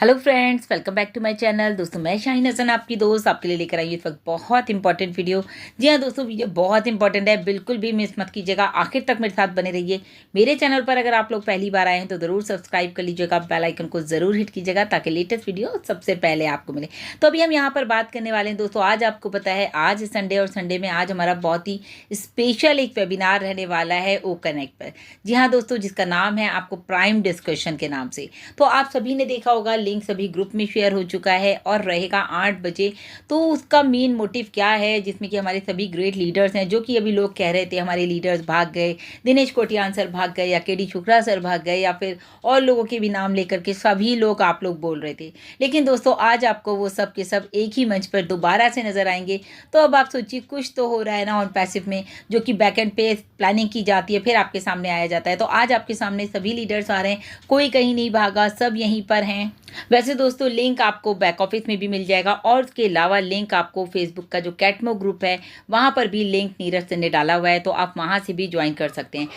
Hello friends, welcome back to my channel. दोस्तों, मैं शाहीन हसन आपकी दोस्त आपके लिए लेकर आई हूँ इस वक्त बहुत इंपॉर्टेंट वीडियो। जी हाँ दोस्तों, वीडियो बहुत इंपॉर्टेंट है, बिल्कुल भी मिस मत कीजिएगा, आखिर तक मेरे साथ बने रहिए। मेरे चैनल पर अगर आप लोग पहली बार आए हैं तो ज़रूर सब्सक्राइब कर लीजिएगा, बेल आइकन को ज़रूर हिट कीजिएगा ताकि लेटेस्ट वीडियो सबसे पहले आपको मिले। तो अभी हम यहाँ पर बात करने वाले हैं दोस्तों। आज आपको पता है, आज संडे और संडे में आज हमारा बहुत ही स्पेशल एक वेबिनार रहने वाला है ओ कनेक्ट पर। जी हाँ दोस्तों, जिसका नाम है आपको प्राइम डिस्कशन के नाम से। तो आप सभी ने देखा होगा, लिंक सभी ग्रुप में शेयर हो चुका है और रहेगा 8 बजे। तो उसका मेन मोटिव क्या है, जिसमें कि हमारे सभी ग्रेट लीडर्स हैं, जो कि अभी लोग कह रहे थे हमारे लीडर्स भाग गए, दिनेश कोटियान सर भाग गए या केडी शुक्ला सर भाग गए या फिर और लोगों के भी नाम लेकर के सभी लोग आप लोग बोल रहे थे। लेकिन दोस्तों, आज आपको वो सब के सब एक ही मंच पर दोबारा से नजर आएंगे। तो अब आप सोचिए, कुछ तो हो रहा है ना ऑन पैसिव में, जो कि बैकएंड पे प्लानिंग की जाती है, फिर आपके सामने आया जाता है। तो आज आपके सामने सभी लीडर्स आ रहे हैं, कोई कहीं नहीं भागा, सब यहीं पर हैं। वैसे दोस्तों, लिंक आपको बैक ऑफिस में भी मिल जाएगा और उसके अलावा लिंक आपको फेसबुक का जो कैटमो ग्रुप है वहाँ पर भी लिंक नीरज सर ने डाला हुआ है, तो आप वहाँ से भी ज्वाइन कर सकते हैं।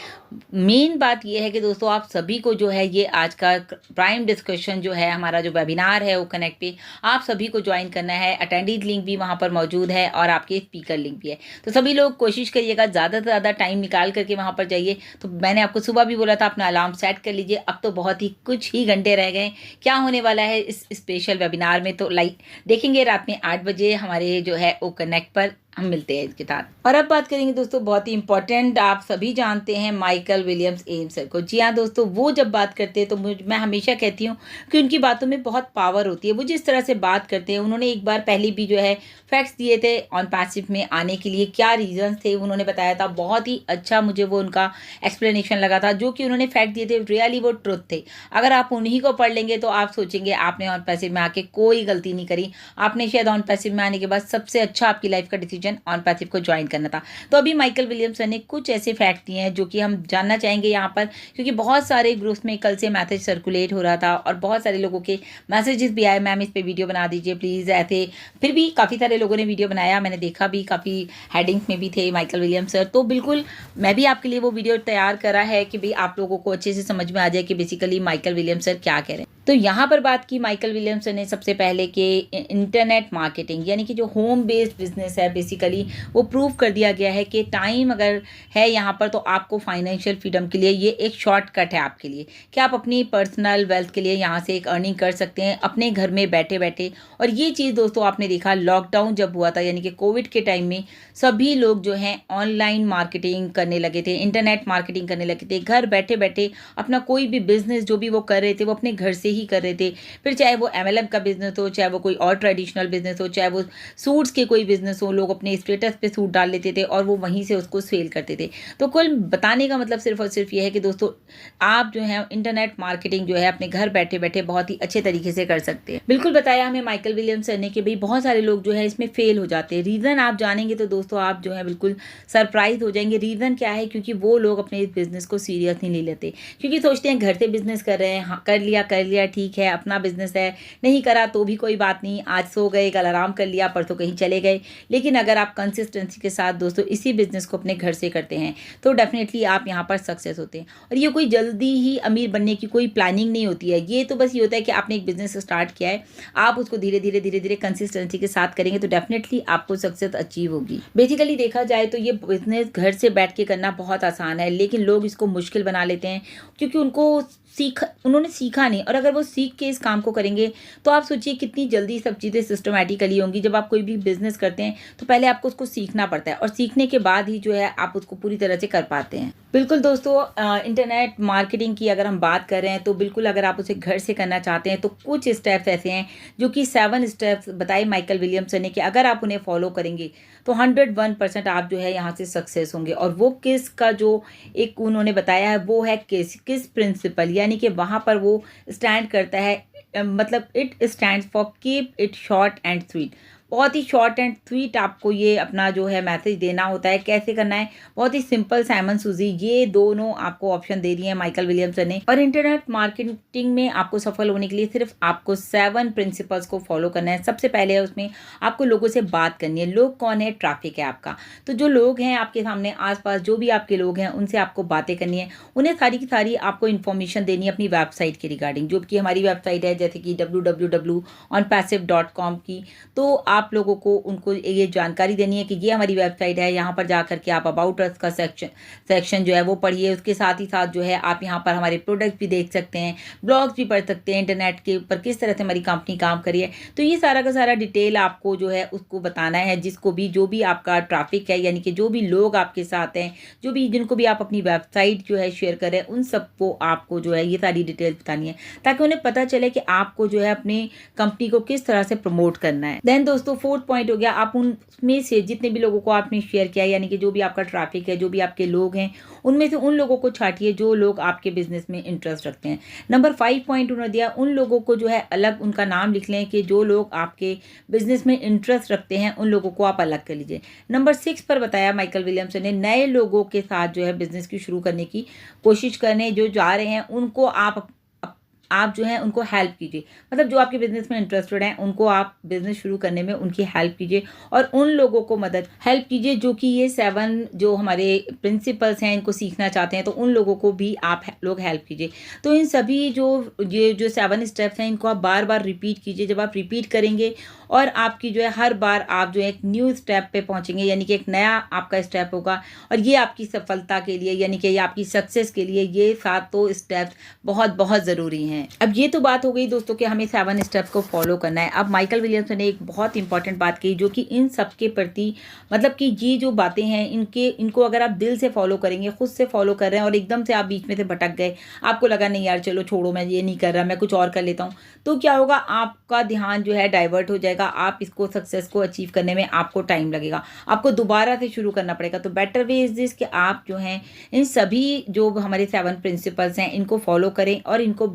मेन बात यह है कि दोस्तों, आप सभी को जो है ये आज का प्राइम डिस्कशन जो है, हमारा जो वेबिनार है वो कनेक्ट पे, आप सभी को ज्वाइन करना है। अटेंडीज लिंक भी वहाँ पर मौजूद है और आपके स्पीकर लिंक भी है। तो सभी लोग कोशिश करिएगा, ज़्यादा से ज़्यादा टाइम निकाल करके वहाँ पर जाइए। तो मैंने आपको सुबह भी बोला था अपना अलार्म सेट कर लीजिए, अब तो बहुत ही कुछ ही घंटे रह गए। क्या होने वाला है इस स्पेशल वेबिनार में, तो लाइक देखेंगे रात में 8 बजे हमारे जो है ओ कनेक्ट पर हम मिलते हैं इसके साथ। और अब बात करेंगे दोस्तों, बहुत ही इंपॉर्टेंट, आप सभी जानते हैं माइकल विलियम्स एम्स सर को। जी हाँ दोस्तों, वो जब बात करते हैं तो मैं हमेशा कहती हूँ कि उनकी बातों में बहुत पावर होती है। वो जिस तरह से बात करते हैं, उन्होंने एक बार पहले भी जो है फैक्ट्स दिए थे ऑन पैसिव में आने के लिए, क्या रीजंस थे उन्होंने बताया था। बहुत ही अच्छा मुझे वो उनका एक्सप्लेनेशन लगा था। जो कि उन्होंने फैक्ट दिए थे रियली वो ट्रुथ थे। अगर आप उन्हीं को पढ़ लेंगे तो आप सोचेंगे आपने ऑन पैसिव में आके कोई गलती नहीं करी, आपने शायद ऑन पैसिव में आने के बाद सबसे अच्छा आपकी लाइफ का डिसीजन ऑन पैसिव को ज्वाइन करना था। तो अभी माइकल विलियम्सन ने कुछ ऐसे फैक्ट दिए हैं जो कि हम जानना चाहेंगे यहाँ पर, क्योंकि बहुत सारे ग्रुप्स में कल से मैसेज सर्कुलेट हो रहा था और बहुत सारे लोगों के मैसेजेस भी आए, मैम इस पे वीडियो बना दीजिए प्लीज़, ऐसे। फिर भी काफ़ी सारे लोगों ने वीडियो बनाया, मैंने देखा भी, काफ़ी हेडिंग्स में भी थे माइकल विलियम्स सर। तो बिल्कुल मैं भी आपके लिए वो वीडियो तैयार करा है कि भाई आप लोगों को अच्छे से समझ में आ जाए कि बेसिकली माइकल विलियम्स सर क्या कह रहे हैं। तो यहाँ पर बात की माइकल विलियम्सन ने सबसे पहले कि इंटरनेट मार्केटिंग यानी कि जो होम बेस्ड बिजनेस है, बेसिकली वो प्रूव कर दिया गया है कि टाइम अगर है यहाँ पर तो आपको फाइनेंशियल फ्रीडम के लिए ये एक शॉर्टकट है आपके लिए, कि आप अपनी पर्सनल वेल्थ के लिए यहाँ से एक अर्निंग कर सकते हैं अपने घर में बैठे बैठे। और ये चीज़ दोस्तों आपने देखा, लॉकडाउन जब हुआ था यानी कि कोविड के टाइम में सभी लोग जो हैं ऑनलाइन मार्केटिंग करने लगे थे, इंटरनेट मार्केटिंग करने लगे थे, घर बैठे बैठे अपना कोई भी बिजनेस जो भी वो कर रहे थे वो अपने घर से ही कर रहे थे। फिर चाहे वो एमएलएम का बिजनेस हो, चाहे वो कोई और ट्रेडिशनल बिजनेस हो, चाहे वो सूट्स के कोई बिजनेस हो, लोग अपने स्टेटस पे सूट डाल लेते थे और वो वहीं से उसको सेल करते थे। तो कुल बताने का मतलब सिर्फ और सिर्फ ये है कि दोस्तों, आप जो है इंटरनेट मार्केटिंग जो है अपने घर बैठे बैठे बहुत ही अच्छे तरीके से कर सकते हैं। बिल्कुल बताया हमें माइकल विलियम्सन ने कि भाई बहुत सारे लोग जो है इसमें फेल हो जाते हैं। रीज़न आप जानेंगे तो दोस्तों आप जो है बिल्कुल सरप्राइज हो जाएंगे। रीज़न क्या है, क्योंकि वो लोग अपने इस बिजनेस को सीरियस नहीं ले लेते, क्योंकि सोचते हैं घर से बिजनेस कर रहे हैं, हाँ कर लिया ठीक है, अपना बिजनेस है, नहीं करा तो भी कोई बात नहीं, आज सो गए कल आराम कर लिया परसों कहीं चले गए। लेकिन अगर आप कंसिस्टेंसी के साथ दोस्तों इसी बिजनेस को अपने घर से करते हैं तो डेफिनेटली आप यहाँ पर सक्सेस होते हैं। और ये कोई जल्दी ही अमीर बनने की कोई प्लानिंग नहीं होती है, ये तो बस ये होता है कि आपने एक बिजनेस स्टार्ट किया है, आप उसको धीरे धीरे कंसिस्टेंसी के साथ करेंगे तो डेफिनेटली आपको सक्सेस अचीव होगी। बेसिकली देखा जाए तो ये बिजनेस घर से बैठ के करना बहुत आसान है, लेकिन लोग इसको मुश्किल बना लेते हैं क्योंकि उन्होंने सीखा नहीं। और अगर वो सीख के इस काम को करेंगे तो आप सोचिए कितनी जल्दी सब चीज़ें सिस्टमैटिकली होंगी। जब आप कोई भी बिजनेस करते हैं तो पहले आपको उसको सीखना पड़ता है और सीखने के बाद ही जो है आप उसको पूरी तरह से कर पाते हैं। बिल्कुल दोस्तों, इंटरनेट मार्केटिंग की अगर हम बात कर रहे हैं तो बिल्कुल अगर आप उसे घर से करना चाहते हैं तो कुछ स्टेप्स ऐसे हैं जो कि 7 स्टेप्स बताए माइकल विलियम्सन ने कि अगर आप उन्हें फॉलो करेंगे तो 101% आप जो है यहाँ से सक्सेस होंगे। और वो किस का जो एक उन्होंने बताया है वो है किस प्रिंसिपल, यानी कि वहाँ पर वो स्टैंड करता है, मतलब it stands for keep it short and sweet. बहुत ही शॉर्ट एंड स्वीट आपको ये अपना जो है मैसेज देना होता है। कैसे करना है, बहुत ही सिंपल। साइमन सूजी ये दोनों आपको ऑप्शन दे रही है माइकल विलियमसन ने। और इंटरनेट मार्केटिंग में आपको सफल होने के लिए सिर्फ आपको 7 प्रिंसिपल्स को फॉलो करना है। सबसे पहले उसमें आपको लोगों से बात करनी है। लोग कौन है? ट्रैफिक है आपका। तो जो लोग हैं आपके सामने आसपास, जो भी आपके लोग हैं, उनसे आपको बातें करनी है। उन्हें सारी की सारी आपको इन्फॉर्मेशन देनी है अपनी वेबसाइट के रिगार्डिंग, जो कि हमारी वेबसाइट है जैसे कि www.onpassive.com की। तो आप लोगों को उनको ये जानकारी देनी है कि ये हमारी वेबसाइट है, यहाँ पर जा करके आप अबाउट अस का सेक्शन जो है वो पढ़िए। उसके साथ ही साथ जो है आप यहाँ पर हमारे प्रोडक्ट भी देख सकते हैं, ब्लॉग्स भी पढ़ सकते हैं, इंटरनेट के ऊपर किस तरह से हमारी कंपनी काम करी है। तो ये सारा का सारा डिटेल आपको जो है उसको बताना है, जिसको भी जो भी आपका ट्रैफिक है, यानी कि जो भी लोग आपके साथ हैं, जो भी जिनको भी आप अपनी वेबसाइट जो है शेयर कर रहे हैं, उन सबको आपको जो है ये सारी डिटेल्स बतानी है, ताकि उन्हें पता चले कि आपको जो है अपनी कंपनी को किस तरह से प्रमोट करना है। देन दोस्तों 4th पॉइंट हो गया, आप उनमें से जितने भी लोगों को आपने शेयर किया, यानी कि जो भी आपका ट्रैफिक है, जो भी आपके लोग हैं, उनमें से उन लोगों को छांटिए जो लोग आपके बिजनेस में इंटरेस्ट रखते हैं। नंबर 5 पॉइंट उन्होंने दिया, उन लोगों को जो है अलग उनका नाम लिख लें कि जो लोग आपके बिजनेस में इंटरेस्ट रखते हैं, उन लोगों को आप अलग कर लीजिए। नंबर 6 पर बताया माइकल विलियमसन ने, नए लोगों के साथ जो है बिजनेस की शुरू करने की कोशिश करने जो जा रहे हैं, उनको आप जो है उनको हेल्प कीजिए। मतलब जो आपके बिजनेस में इंटरेस्टेड हैं, उनको आप बिजनेस शुरू करने में उनकी हेल्प कीजिए और उन लोगों को हेल्प कीजिए जो कि ये 7 जो हमारे प्रिंसिपल्स हैं इनको सीखना चाहते हैं। तो उन लोगों को भी आप लोग हेल्प कीजिए। तो इन सभी ये जो 7 स्टेप्स हैं, इनको आप बार बार रिपीट कीजिए। जब आप रिपीट करेंगे और आपकी जो है हर बार आप जो है एक न्यू स्टेप पे पहुंचेंगे, यानी कि एक नया आपका स्टेप होगा। और ये आपकी सफलता के लिए, यानी कि ये आपकी सक्सेस के लिए ये 7 स्टेप्स बहुत बहुत ज़रूरी हैं। अब ये तो बात हो गई दोस्तों कि हमें 7 स्टेप्स को फॉलो करना है। अब माइकल विलियमसन ने एक बहुत इंपॉर्टेंट बात कही, जो कि इन सब के प्रति, मतलब कि ये जो बातें हैं इनको अगर आप दिल से फॉलो करेंगे, खुद से फॉलो कर रहे हैं और एकदम से आप बीच में से भटक गए, आपको लगा नहीं यार चलो छोड़ो, मैं ये नहीं कर रहा, मैं कुछ और कर लेता हूँ, तो क्या होगा, आपका ध्यान जो है डाइवर्ट हो जाएगा। आप इसको सक्सेस को अचीव करने में आपको टाइम लगेगा, आपको दोबारा से शुरू करना पड़ेगा। तो बेटर वे इज दिस कि आप जो हैं इन सभी जो हमारे 7 प्रिंसिपल्स हैं इनको फॉलो करें और इनको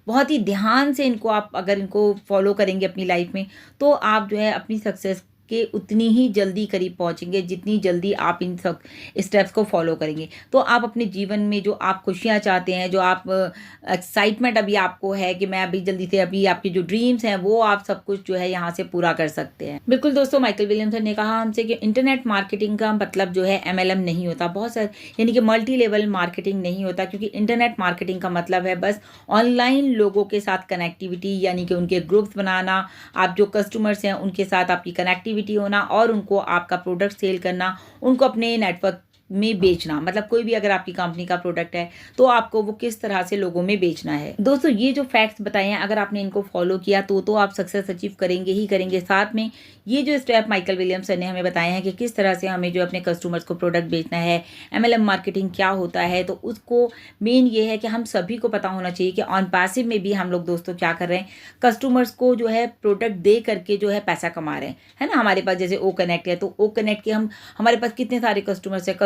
बहुत ही ध्यान से आप अगर इनको फॉलो करेंगे अपनी लाइफ में, तो आप जो है अपनी सक्सेस के उतनी ही जल्दी करीब पहुंचेंगे जितनी जल्दी आप इन सब स्टेप्स को फॉलो करेंगे। तो आप अपने जीवन में जो आप खुशियां चाहते हैं, जो आप एक्साइटमेंट अभी आपको है कि मैं अभी जल्दी से, अभी आपके जो ड्रीम्स हैं वो आप सब कुछ जो है यहाँ से पूरा कर सकते हैं। बिल्कुल दोस्तों, माइकल विलियमसन ने कहा हमसे कि इंटरनेट मार्केटिंग का मतलब जो है MLM नहीं होता, बहुत सारे यानी कि मल्टी लेवल मार्केटिंग नहीं होता, क्योंकि इंटरनेट मार्केटिंग का मतलब है बस ऑनलाइन लोगों के साथ कनेक्टिविटी, यानी कि उनके ग्रुप्स बनाना, आप जो कस्टमर्स हैं उनके साथ आपकी कनेक्टिविटी होना और उनको आपका प्रोडक्ट सेल करना, उनको अपने नेटवर्क में बेचना। मतलब कोई भी अगर आपकी कंपनी का प्रोडक्ट है तो आपको वो किस तरह से लोगों में बेचना है। दोस्तों ये जो फैक्ट्स बताए हैं, अगर आपने इनको फॉलो किया तो आप सक्सेस अचीव करेंगे ही करेंगे। साथ में ये जो स्टेप माइकल विलियमसन ने हमें बताए हैं कि किस तरह से हमें जो अपने कस्टमर्स को प्रोडक्ट बेचना है, MLM मार्केटिंग क्या होता है, तो उसको मेन ये है कि हम सभी को पता होना चाहिए कि ऑन पैसिव में भी हम लोग दोस्तों क्या कर रहे हैं, कस्टमर्स को जो है प्रोडक्ट दे करके जो है पैसा कमा रहे हैं, है ना। हमारे पास जैसे ओ कनेक्ट है, तो ओ कनेक्ट के हमारे पास कितने सारे कस्टमर्स हैं,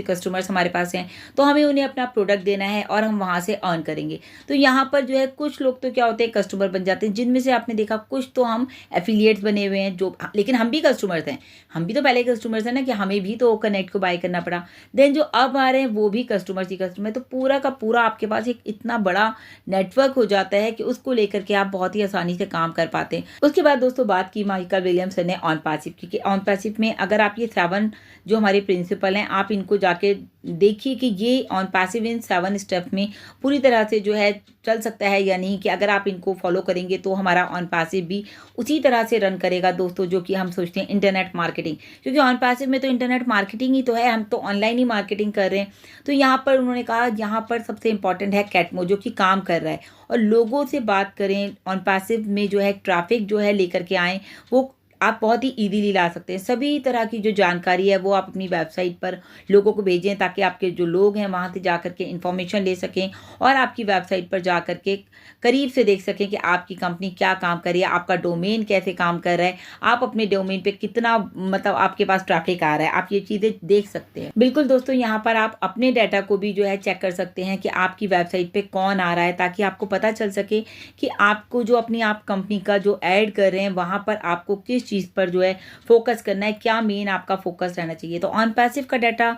कस्टमर्स हमारे पास हैं, तो हमें उन्हें अपना प्रोडक्ट देना है और हम वहाँ से अर्न करेंगे। तो यहाँ पर जो है कुछ लोग तो क्या होते हैं, कस्टमर बन जाते हैं, जिनमें से आपने देखा कुछ तो हम एफिलिएट्स बने हुए हैं, जो लेकिन हम भी कस्टमर्स हैं, हम भी तो पहले कस्टमर्स हैं ना, कि हमें भी तो कनेक्ट को बाय करना पड़ा। देन जो अब आ रहे हैं वो भी कस्टमर्स ही कस्टमर, तो पूरा का पूरा आपके पास एक इतना बड़ा नेटवर्क हो जाता है कि उसको लेकर के आप बहुत ही आसानी से काम कर पाते हैं। उसके बाद दोस्तों बात की माइकल विलियमसन ने ऑन पैसिव की, ऑन पैसिव में अगर आप ये 7 जो हमारे प्रिंसिपल हैं, आप इनको जाके देखिए कि ये ऑन पैसिव इन 7 स्टेप्स में पूरी तरह से जो है चल सकता है या नहीं, कि अगर आप इनको फॉलो करेंगे तो हमारा ऑन पैसिव भी उसी तरह से रन करेगा दोस्तों, जो कि हम सोचते हैं इंटरनेट मार्केटिंग। क्योंकि ऑन पैसिव में तो इंटरनेट मार्केटिंग ही तो है, हम तो ऑनलाइन ही मार्केटिंग कर रहे हैं। तो यहाँ पर उन्होंने कहा यहाँ पर सबसे इंपॉर्टेंट है कैटमो, जो कि काम कर रहा है, और लोगों से बात करें ऑन पैसिव में, जो है ट्रैफिक जो है लेकर के आएँ, वो आप बहुत ही ईज़िली ला सकते हैं। सभी तरह की जो जानकारी है वो आप अपनी वेबसाइट पर लोगों को भेजें, ताकि आपके जो लोग हैं वहाँ से जा कर के इन्फॉर्मेशन ले सकें और आपकी वेबसाइट पर जा कर के करीब से देख सकें कि आपकी कंपनी क्या काम कर रही है, आपका डोमेन कैसे काम कर रहा है, आप अपने डोमेन पे कितना मतलब आपके पास ट्रैफिक आ रहा है, आप ये चीज़ें देख सकते हैं। बिल्कुल दोस्तों, यहाँ पर आप अपने डाटा को भी जो है चेक कर सकते हैं कि आपकी वेबसाइट पे कौन आ रहा है, ताकि आपको पता चल सके कि आपको जो अपनी आप कंपनी का जो ऐड कर रहे हैं वहाँ पर आपको किस चीज़ पर जो है फोकस करना है, क्या मेन आपका फोकस रहना चाहिए। तो ऑन पैसिव का डाटा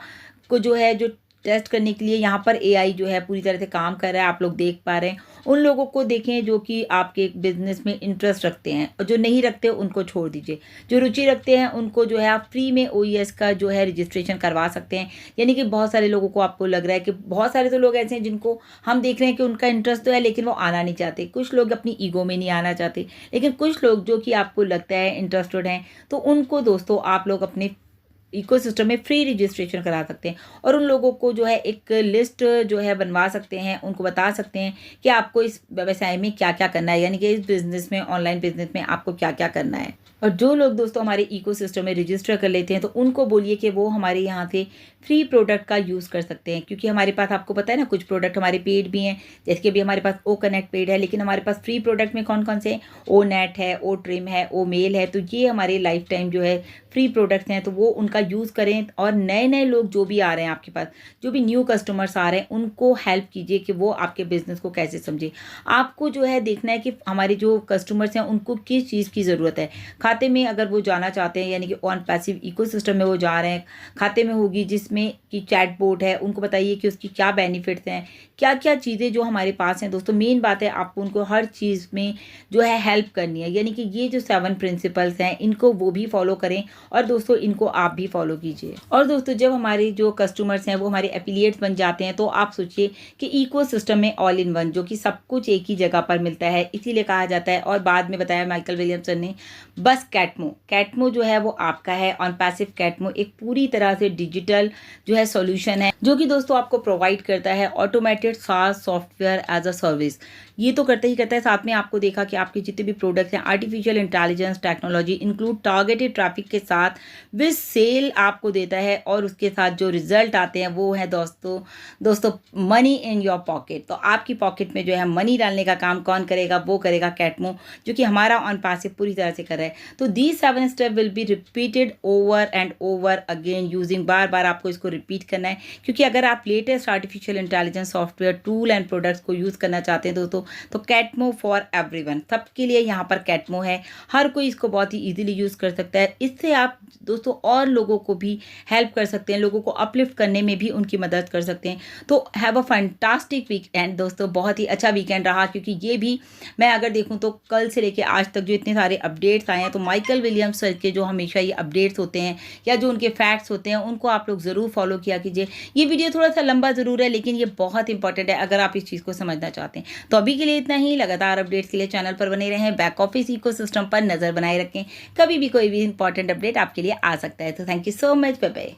को जो है जो टेस्ट करने के लिए यहाँ पर एआई जो है पूरी तरह से काम कर रहा है, आप लोग देख पा रहे हैं। उन लोगों को देखें जो कि आपके बिजनेस में इंटरेस्ट रखते हैं, और जो नहीं रखते उनको छोड़ दीजिए। जो रुचि रखते हैं उनको जो है आप फ्री में ओईएस का जो है रजिस्ट्रेशन करवा सकते हैं। यानी कि बहुत सारे लोगों को आपको लग रहा है कि बहुत सारे तो लोग ऐसे हैं जिनको हम देख रहे हैं कि उनका इंटरेस्ट तो है लेकिन वो आना नहीं चाहते। कुछ लोग अपनी ईगो में नहीं आना चाहते, लेकिन कुछ लोग जो कि आपको लगता है इंटरेस्टेड हैं, तो उनको दोस्तों आप लोग अपने इकोसिस्टम में फ्री रजिस्ट्रेशन करा सकते हैं। और उन लोगों को जो है एक लिस्ट जो है बनवा सकते हैं, उनको बता सकते हैं कि आपको इस व्यवसाय में क्या क्या करना है, यानी कि इस बिज़नेस में, ऑनलाइन बिज़नेस में आपको क्या क्या करना है। और जो लोग दोस्तों हमारे इकोसिस्टम में रजिस्टर कर लेते हैं तो उनको बोलिए कि वो हमारे यहाँ से फ्री प्रोडक्ट का यूज़ कर सकते हैं, क्योंकि हमारे पास आपको पता है ना, कुछ प्रोडक्ट हमारे पेड भी हैं। जैसे कि अभी हमारे पास ओ कनेक्ट पेड है, लेकिन हमारे पास फ्री प्रोडक्ट में कौन कौन से हैं, ओ नेट है, ओ ट्रिम है, ओ मेल है। तो ये हमारे लाइफ टाइम जो है फ्री प्रोडक्ट्स हैं, तो वो उनका यूज़ करें। और नए नए लोग जो भी आ रहे हैं आपके पास, जो भी न्यू कस्टमर्स आ रहे हैं, उनको हेल्प कीजिए कि वो आपके बिजनेस को कैसे समझे। आपको जो है देखना है कि हमारे जो कस्टमर्स हैं उनको किस चीज़ की ज़रूरत है। खाते में अगर वो जाना चाहते हैं, यानी कि ऑन पैसिव इकोसिस्टम में वो जा रहे हैं, खाते में होगी जिसमें कि चैटबॉट है, उनको बताइए कि उसकी क्या बेनिफिट्स हैं, क्या क्या चीज़ें जो हमारे पास हैं। दोस्तों मेन बात है, आपको उनको हर चीज़ में जो है हेल्प करनी है। यानी कि ये जो 7 प्रिंसिपल्स हैं इनको वो भी फॉलो करें, और दोस्तों इनको आप भी फॉलो कीजिए। और दोस्तों जब हमारे जो कस्टमर्स हैं वो हमारे एफिलिएट्स बन जाते हैं, तो आप सोचिए कि इकोसिस्टम में ऑल इन वन, जो कि सब कुछ एक ही जगह पर मिलता है, इसीलिए कहा जाता है। और बाद में बताया माइकल विलियमसन ने, बस कैटमो जो है वो आपका है। ऑन पैसिव कैटमो एक पूरी तरह से डिजिटल जो है सॉल्यूशन है, जो कि दोस्तों आपको प्रोवाइड करता है ऑटोमेटेड सास सॉफ्टवेयर एज अ सर्विस। ये तो करता ही करता है, साथ में आपको देखा कि आपके जितने भी प्रोडक्ट्स हैं, artificial intelligence technology include targeted traffic के साथ विद सेल आपको देता है। और उसके साथ जो रिजल्ट आते हैं वो है दोस्तों मनी इन योर पॉकेट। तो आपकी पॉकेट में जो है मनी डालने का काम कौन करेगा, वो करेगा कैटमो, जो कि हमारा ऑन पैसिव पूरी तरह से कर रहा है। तो these 7 step will be repeated over and over again using, बार बार आपको इसको रिपीट करना है। क्योंकि अगर आप latest artificial intelligence software tool and products को यूज़ करना चाहते हैं दोस्तों, तो कैटमो फॉर एवरीवन, सबके लिए यहाँ पर कैटमो है। हर कोई इसको बहुत ही इजीली यूज़ कर सकता है। इससे आप दोस्तों और लोगों को भी हेल्प कर सकते हैं, लोगों को अपलिफ्ट करने में भी उनकी मदद कर सकते हैं। तो हैव अ फैंटास्टिक वीकेंड दोस्तों, बहुत ही अच्छा वीकेंड रहा। क्योंकि ये भी मैं अगर देखूँ तो कल से लेके आज तक जो इतने सारे अपडेट्स आए हैं, तो माइकल विलियम्स सर के जो हमेशा ये अपडेट्स होते हैं या जो उनके फैक्ट्स होते हैं, उनको आप लोग ज़रूर फॉलो किया कीजिए। ये वीडियो थोड़ा सा लंबा ज़रूर है, लेकिन ये बहुत इंपॉर्टेंट है अगर आप इस चीज़ को समझना चाहते हैं। तो अभी के लिए इतना ही। लगातार अपडेट्स के लिए चैनल पर बने रहें, बैक ऑफिस इकोसिस्टम पर नज़र बनाए रखें, कभी भी कोई भी इंपॉर्टेंट अपडेट आपके लिए आ सकता है। तो thank you so much, bye bye.